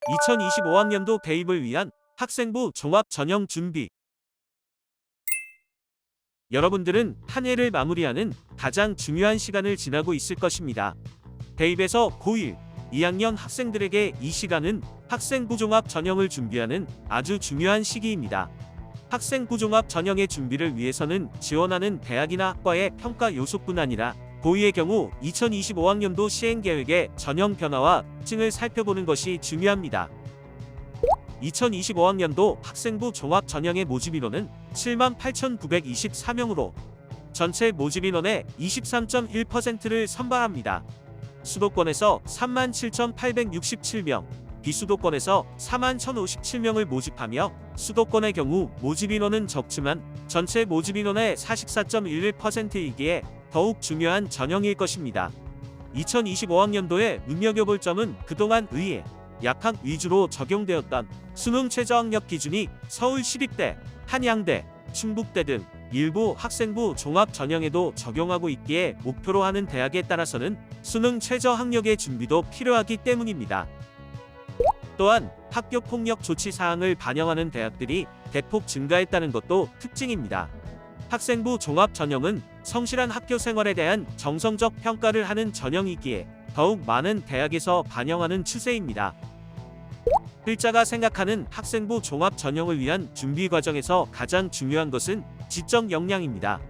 2025학년도 대입을 위한 학생부 종합 전형 준비. 여러분들은 한 해를 마무리하는 가장 중요한 시간을 지나고 있을 것입니다. 대입에서 고1, 2학년 학생들에게 이 시간은 학생부 종합 전형을 준비하는 아주 중요한 시기입니다. 학생부 종합 전형의 준비를 위해서는 지원하는 대학이나 학과의 평가 요소뿐 아니라 고2의 경우 2025학년도 시행계획의 전형 변화와 특징을 살펴보는 것이 중요합니다. 2025학년도 학생부 종합 전형의 모집인원은 78,924명으로 전체 모집인원의 23.1%를 선발합니다. 수도권에서 37,867명, 비수도권에서 41,057명을 모집하며 수도권의 경우 모집인원은 적지만 전체 모집인원의 44.11%이기에 더욱 중요한 전형일 것입니다. 2025학년도에 눈여겨볼 점은 그동안 의예, 약학 위주로 적용되었던 수능 최저학력 기준이 서울시립대, 한양대, 충북대 등 일부 학생부 종합 전형에도 적용하고 있기에 목표로 하는 대학에 따라서는 수능 최저학력의 준비도 필요하기 때문입니다. 또한 학교폭력 조치 사항을 반영하는 대학들이 대폭 증가했다는 것도 특징입니다. 학생부 종합 전형은 성실한 학교 생활에 대한 정성적 평가를 하는 전형이기에 더욱 많은 대학에서 반영하는 추세입니다. 필자가 생각하는 학생부 종합 전형을 위한 준비 과정에서 가장 중요한 것은 지적 역량입니다.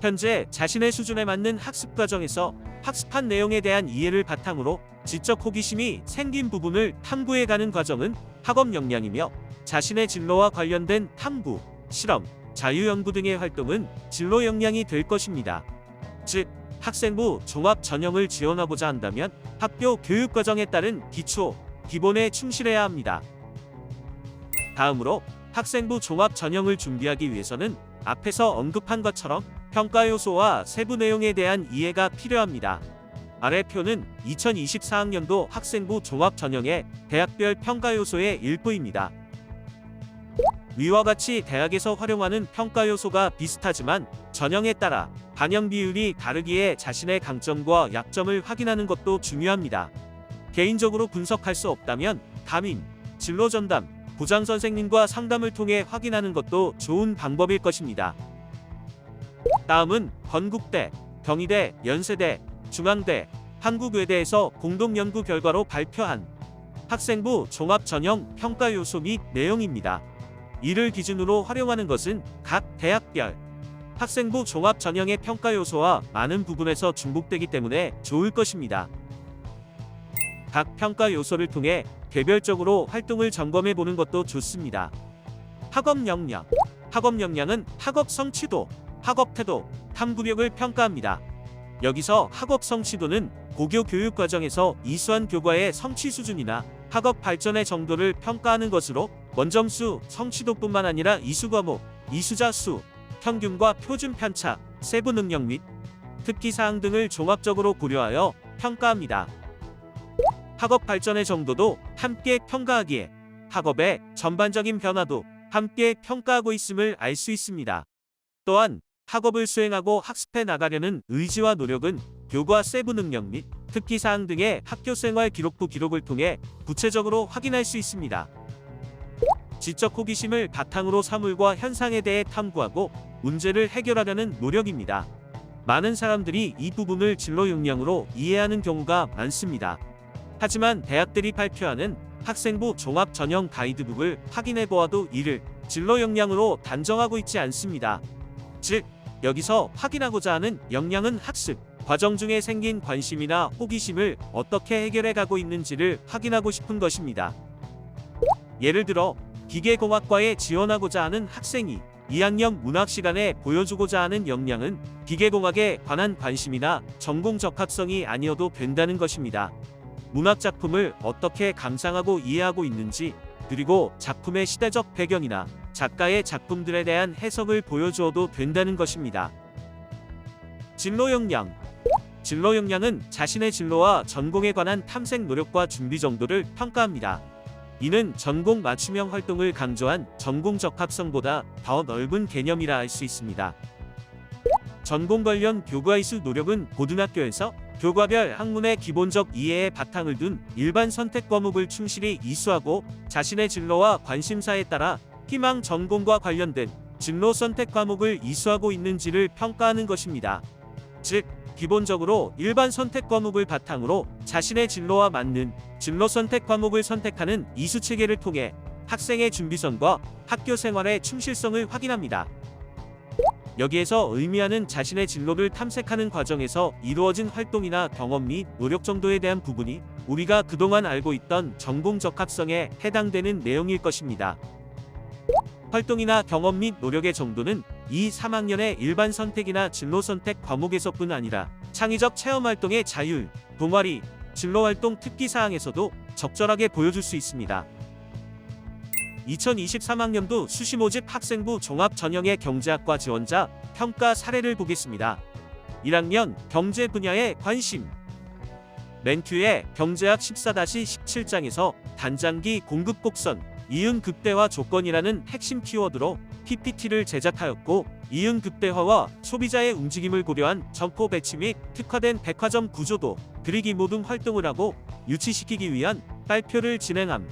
현재 자신의 수준에 맞는 학습 과정에서 학습한 내용에 대한 이해를 바탕으로 지적 호기심이 생긴 부분을 탐구해가는 과정은 학업 역량이며, 자신의 진로와 관련된 탐구, 실험, 자유연구 등의 활동은 진로 역량이 될 것입니다. 즉, 학생부 종합 전형을 지원하고자 한다면 학교 교육 과정에 따른 기초, 기본에 충실해야 합니다. 다음으로 학생부 종합 전형을 준비하기 위해서는 앞에서 언급한 것처럼 평가 요소와 세부 내용에 대한 이해가 필요합니다. 아래 표는 2024학년도 학생부 종합 전형의 대학별 평가 요소의 일부입니다. 위와 같이 대학에서 활용하는 평가 요소가 비슷하지만 전형에 따라 반영 비율이 다르기에 자신의 강점과 약점을 확인하는 것도 중요합니다. 개인적으로 분석할 수 없다면 담임, 진로 전담, 부장 선생님과 상담을 통해 확인하는 것도 좋은 방법일 것입니다. 다음은 건국대, 경희대, 연세대, 중앙대, 한국외대에서 공동 연구 결과로 발표한 학생부 종합 전형 평가 요소 및 내용입니다. 이를 기준으로 활용하는 것은 각 대학별 학생부 종합 전형의 평가 요소와 많은 부분에서 중복되기 때문에 좋을 것입니다. 각 평가 요소를 통해 개별적으로 활동을 점검해 보는 것도 좋습니다. 학업 역량. 학업 역량은 학업 성취도, 학업 태도, 탐구력을 평가합니다. 여기서 학업 성취도는 고교 교육 과정에서 이수한 교과의 성취 수준이나 학업 발전의 정도를 평가하는 것으로 원점수, 성취도뿐만 아니라 이수 과목, 이수자 수, 평균과 표준 편차, 세부 능력 및 특기사항 등을 종합적으로 고려하여 평가합니다. 학업 발전의 정도도 함께 평가하기에 학업의 전반적인 변화도 함께 평가하고 있음을 알 수 있습니다. 또한 학업을 수행하고 학습해 나가려는 의지와 노력은 교과 세부 능력 및 특기사항 등의 학교생활 기록부 기록을 통해 구체적으로 확인할 수 있습니다. 지적 호기심을 바탕으로 사물과 현상에 대해 탐구하고 문제를 해결하려는 노력입니다. 많은 사람들이 이 부분을 진로 역량으로 이해하는 경우가 많습니다. 하지만 대학들이 발표하는 학생부 종합 전형 가이드북을 확인해 보아도 이를 진로 역량으로 단정하고 있지 않습니다. 즉, 여기서 확인하고자 하는 역량은 학습 과정 중에 생긴 관심이나 호기심을 어떻게 해결해 가고 있는지를 확인하고 싶은 것입니다. 예를 들어 기계공학과에 지원하고자 하는 학생이 2학년 문학 시간에 보여주고자 하는 역량은 기계공학에 관한 관심이나 전공 적합성이 아니어도 된다는 것입니다. 문학 작품을 어떻게 감상하고 이해하고 있는지, 그리고 작품의 시대적 배경이나 작가의 작품들에 대한 해석을 보여주어도 된다는 것입니다. 진로 역량. 진로 역량은 자신의 진로와 전공에 관한 탐색 노력과 준비 정도를 평가합니다. 이는 전공 맞춤형 활동을 강조한 전공 적합성보다 더 넓은 개념이라 할 수 있습니다. 전공 관련 교과 이수 노력은 고등학교에서 교과별 학문의 기본적 이해에 바탕을 둔 일반 선택 과목을 충실히 이수하고 자신의 진로와 관심사에 따라 희망 전공과 관련된 진로 선택 과목을 이수하고 있는지를 평가하는 것입니다. 즉, 기본적으로 일반 선택 과목을 바탕으로 자신의 진로와 맞는 진로 선택 과목을 선택하는 이수 체계를 통해 학생의 준비성과 학교 생활의 충실성을 확인합니다. 여기에서 의미하는 자신의 진로를 탐색하는 과정에서 이루어진 활동이나 경험 및 노력 정도에 대한 부분이 우리가 그동안 알고 있던 전공 적합성에 해당되는 내용일 것입니다. 활동이나 경험 및 노력의 정도는 2, 3학년의 일반 선택이나 진로 선택 과목에서뿐 아니라 창의적 체험 활동의 자율, 동아리, 진로 활동 특기 사항에서도 적절하게 보여줄 수 있습니다. 2023학년도 수시 모집 학생부 종합 전형의 경제학과 지원자 평가 사례를 보겠습니다. 1학년 경제 분야의 관심. 멘트의 경제학 14-17장에서 단장기 공급 곡선, 이윤 극대화 조건이라는 핵심 키워드로 PPT를 제작하였고, 이윤 극대화와 소비자의 움직임을 고려한 점포 배치 및 특화된 백화점 구조도 그리기 모든 활동을 하고 유치시키기 위한 발표를 진행함.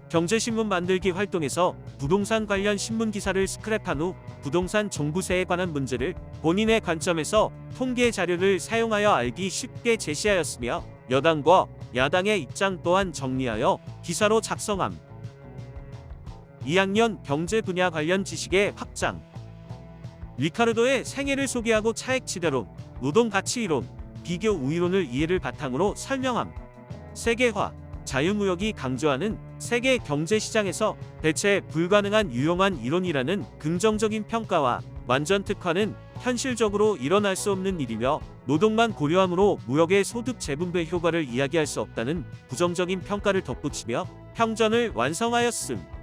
경제신문 만들기 활동에서 부동산 관련 신문 기사를 스크랩한 후 부동산 종부세에 관한 문제를 본인의 관점에서 통계 자료를 사용하여 알기 쉽게 제시하였으며, 여당과 야당의 입장 또한 정리하여 기사로 작성함. 2학년 경제 분야 관련 지식의 확장. 리카르도의 생애를 소개하고 차액 지대론, 노동 가치 이론, 비교 우위론을 이해를 바탕으로 설명함. 세계화, 자유무역이 강조하는 세계 경제 시장에서 대체 불가능한 유용한 이론이라는 긍정적인 평가와 완전 특화는 현실적으로 일어날 수 없는 일이며 노동만 고려함으로 무역의 소득 재분배 효과를 이야기할 수 없다는 부정적인 평가를 덧붙이며 평전을 완성하였음.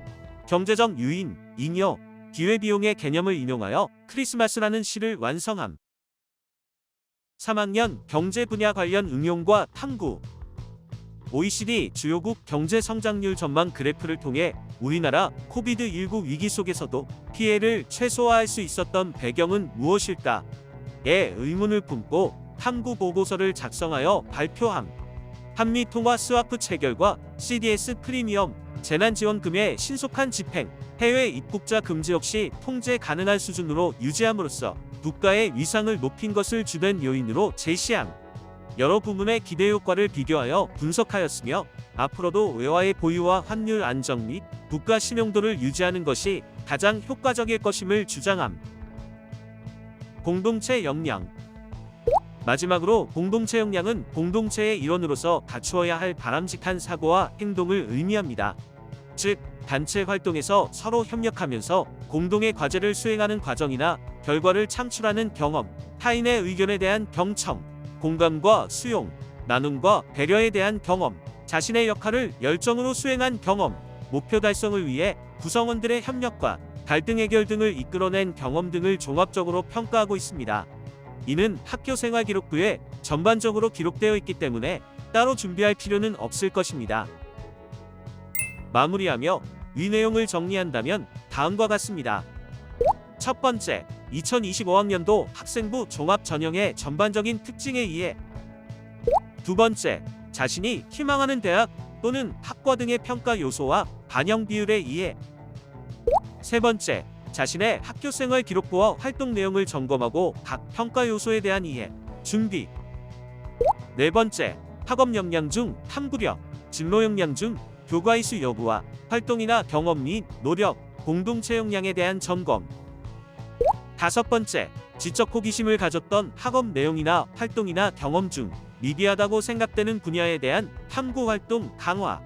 경제적 유인, 잉여, 기회비용의 개념을 인용하여 크리스마스라는 시를 완성함. 3학년 경제 분야 관련 응용과 탐구. OECD 주요국 경제 성장률 전망 그래프를 통해 우리나라 코비드19 위기 속에서도 피해를 최소화할 수 있었던 배경은 무엇일까에 의문을 품고 탐구 보고서를 작성하여 발표함. 한미 통화 스와프 체결과 CDS 프리미엄 재난지원금의 신속한 집행, 해외 입국자 금지 없이 통제 가능한 수준으로 유지함으로써 국가의 위상을 높인 것을 주된 요인으로 제시함. 여러 부문의 기대 효과를 비교하여 분석하였으며, 앞으로도 외화의 보유와 환율 안정 및 국가 신용도를 유지하는 것이 가장 효과적일 것임을 주장함. 공동체 역량. 마지막으로 공동체 역량은 공동체의 일원으로서 갖추어야 할 바람직한 사고와 행동을 의미합니다. 즉, 단체 활동에서 서로 협력하면서 공동의 과제를 수행하는 과정이나 결과를 창출하는 경험, 타인의 의견에 대한 경청, 공감과 수용, 나눔과 배려에 대한 경험, 자신의 역할을 열정으로 수행한 경험, 목표 달성을 위해 구성원들의 협력과 갈등 해결 등을 이끌어낸 경험 등을 종합적으로 평가하고 있습니다. 이는 학교 생활 기록부에 전반적으로 기록되어 있기 때문에 따로 준비할 필요는 없을 것입니다. 마무리하며 위 내용을 정리한다면 다음과 같습니다. 첫 번째, 2025학년도 학생부 종합 전형의 전반적인 특징에 의해. 두 번째, 자신이 희망하는 대학 또는 학과 등의 평가 요소와 반영 비율에 의해. 세 번째, 자신의 학교생활 기록부와 활동 내용을 점검하고 각 평가 요소에 대한 이해, 준비. 네 번째, 학업 역량 중 탐구력, 진로 역량 중 교과 이수 여부와 활동이나 경험 및 노력, 공동체 역량에 대한 점검. 다섯 번째, 지적 호기심을 가졌던 학업 내용이나 활동이나 경험 중 미비하다고 생각되는 분야에 대한 탐구 활동 강화.